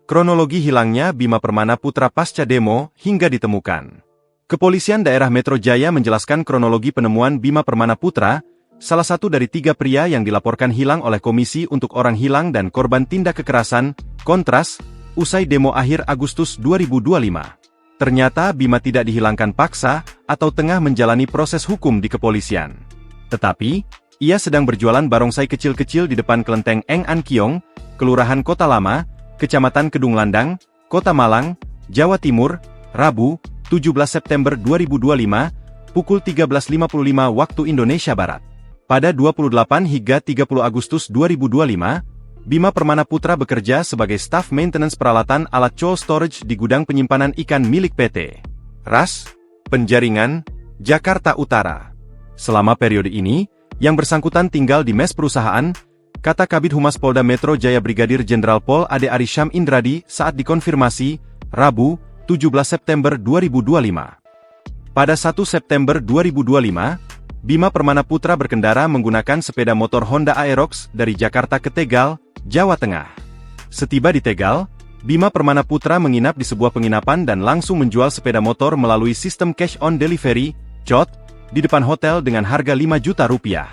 kronologi hilangnya Bima Permana Putra pasca demo hingga ditemukan. Kepolisian Daerah Metro Jaya menjelaskan kronologi penemuan Bima Permana Putra, salah satu dari 3 pria yang dilaporkan hilang oleh Komisi untuk Orang Hilang dan Korban Tindak Kekerasan, Kontras, usai demo akhir Agustus 2025. Ternyata Bima tidak dihilangkan paksa atau tengah menjalani proses hukum di kepolisian. Tetapi, ia sedang berjualan barongsai kecil-kecil di depan kelenteng Eng An Kiong, Kelurahan Kota Lama, Kecamatan Kedung Landang, Kota Malang, Jawa Timur, Rabu, 17 September 2025, pukul 13.55 waktu Indonesia Barat. Pada 28 hingga 30 Agustus 2025, Bima Permana Putra bekerja sebagai staf maintenance peralatan alat cold storage di gudang penyimpanan ikan milik PT RAS, Penjaringan, Jakarta Utara. Selama periode ini, yang bersangkutan tinggal di mes perusahaan, kata Kabid Humas Polda Metro Jaya Brigadir Jenderal Pol Ade Arisham Indradi saat dikonfirmasi, Rabu, 17 September 2025. Pada 1 September 2025, Bima Permana Putra berkendara menggunakan sepeda motor Honda Aerox dari Jakarta ke Tegal, Jawa Tengah. Setiba di Tegal, Bima Permana Putra menginap di sebuah penginapan dan langsung menjual sepeda motor melalui sistem cash on delivery, COD, di depan hotel dengan harga 5 juta rupiah.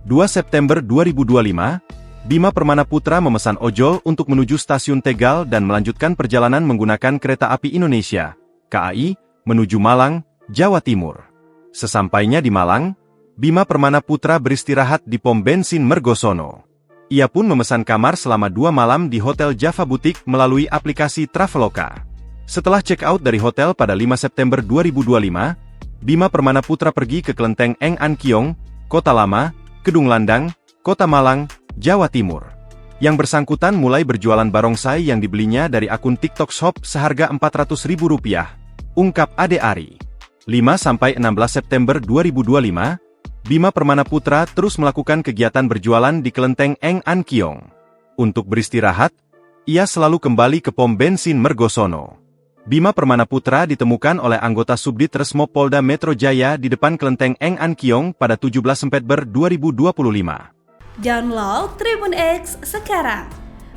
2 September 2025, Bima Permana Putra memesan ojol untuk menuju stasiun Tegal dan melanjutkan perjalanan menggunakan kereta api Indonesia, KAI, menuju Malang, Jawa Timur. Sesampainya di Malang, Bima Permana Putra beristirahat di pom bensin Mergosono. Ia pun memesan kamar selama 2 malam di Hotel Java Boutique melalui aplikasi Traveloka. Setelah check out dari hotel pada 5 September 2025, Bima Permana Putra pergi ke kelenteng Eng An Kiong, Kota Lama, Kedung Landang, Kota Malang, Jawa Timur. Yang bersangkutan mulai berjualan barongsai yang dibelinya dari akun TikTok Shop seharga Rp400.000, ungkap Ade Ari. 5-16 September 2025, Bima Permana Putra terus melakukan kegiatan berjualan di kelenteng Eng An Kiong. Untuk beristirahat, ia selalu kembali ke pom bensin Mergosono. Bima Permana Putra ditemukan oleh anggota Subdit Resmob Polda Metro Jaya di depan kelenteng Eng An Kiong pada 17 September 2025. Download Tribun X sekarang,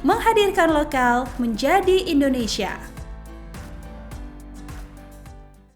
menghadirkan lokal menjadi Indonesia.